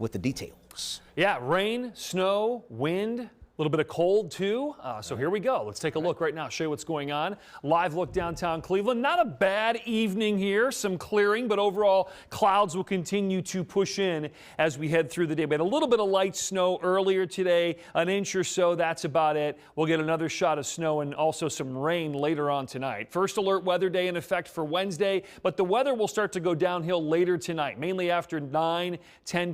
with the details. Yeah, rain, snow, wind. A little bit of cold too. So here we go. Let's take a look right now, show you what's going on. Live look downtown Cleveland. Not a bad evening here. Some clearing, but overall clouds will continue to push in as we head through the day. We had a little bit of light snow earlier today, an inch or so. That's about it. We'll get another shot of snow and also some rain later on tonight. First alert weather day in effect for Wednesday, but the weather will start to go downhill later tonight, mainly after 9-10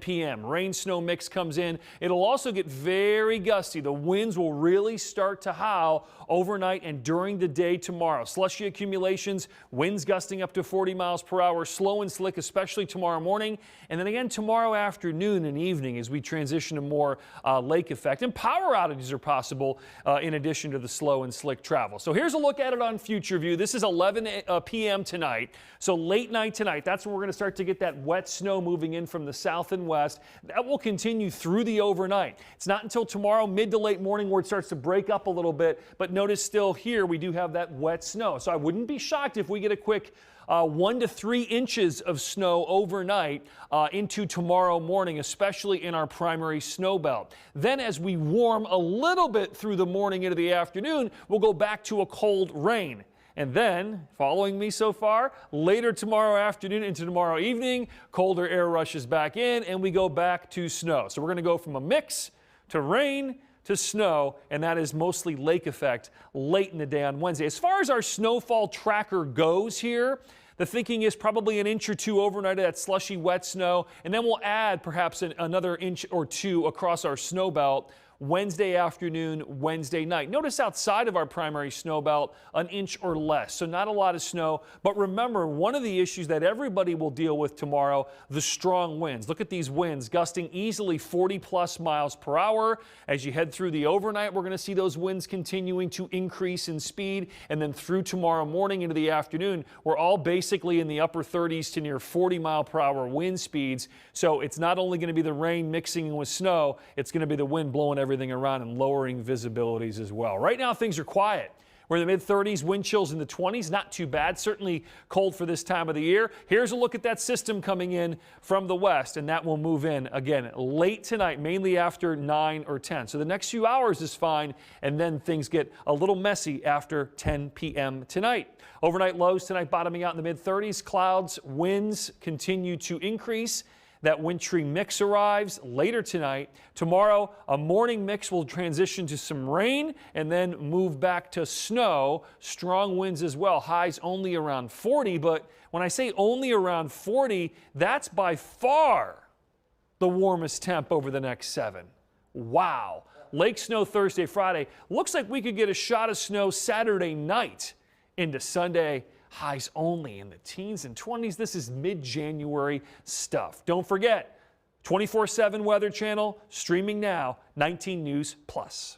p.m. Rain snow mix comes in. It'll also get very gusty. The winds will really start to howl overnight and during the day tomorrow. Slushy accumulations, winds gusting up to 40 miles per hour, slow and slick, especially tomorrow morning. And then again tomorrow afternoon and evening as we transition to more lake effect. And power outages are possible in addition to the slow and slick travel. So here's a look at it on Future View. This is 11 p.m. tonight. So late night tonight, that's when we're going to start to get that wet snow moving in from the south and west. That will continue through the overnight. It's not until tomorrow mid to late morning where it starts to break up a little bit, but notice still here we do have that wet snow. So I wouldn't be shocked if we get a quick 1 to 3 inches of snow overnight into tomorrow morning, especially in our primary snow belt. Then as we warm a little bit through the morning into the afternoon, we'll go back to a cold rain. And then, following me so far, later tomorrow afternoon into tomorrow evening, colder air rushes back in and we go back to snow. So we're going to go from a mix to rain to snow, and that is mostly lake effect late in the day on Wednesday. As far as our snowfall tracker goes here, the thinking is probably an inch or two overnight of that slushy wet snow, and then we'll add perhaps another inch or two across our snow belt Wednesday afternoon, Wednesday night. Notice outside of our primary snow belt, an inch or less. So not a lot of snow. But remember, one of the issues that everybody will deal with tomorrow, the strong winds. Look at these winds gusting easily 40+ miles per hour. As you head through the overnight, we're going to see those winds continuing to increase in speed. And then through tomorrow morning into the afternoon, we're all basically in the upper 30s to near 40 mile per hour wind speeds. So it's not only going to be the rain mixing with snow, it's going to be the wind blowing everything around and lowering visibilities as well. Right now things are quiet. We're in the mid-30s, wind chills in the 20s, not too bad, certainly cold for this time of the year. Here's a look at that system coming in from the west, and that will move in again late tonight, mainly after 9 or 10. So the next few hours is fine, and then things get a little messy after 10 p.m. tonight. Overnight lows tonight bottoming out in the mid-30s. Clouds, winds continue to increase. That wintry mix arrives later tonight. Tomorrow, a morning mix will transition to some rain and then move back to snow. Strong winds as well. Highs only around 40, but when I say only around 40, that's by far the warmest temp over the next 7. Wow. Lake snow Thursday, Friday. Looks like we could get a shot of snow Saturday night into Sunday. Highs only in the teens and 20s. This is mid-January stuff. Don't forget, 24/7 Weather Channel, streaming now, 19 News Plus.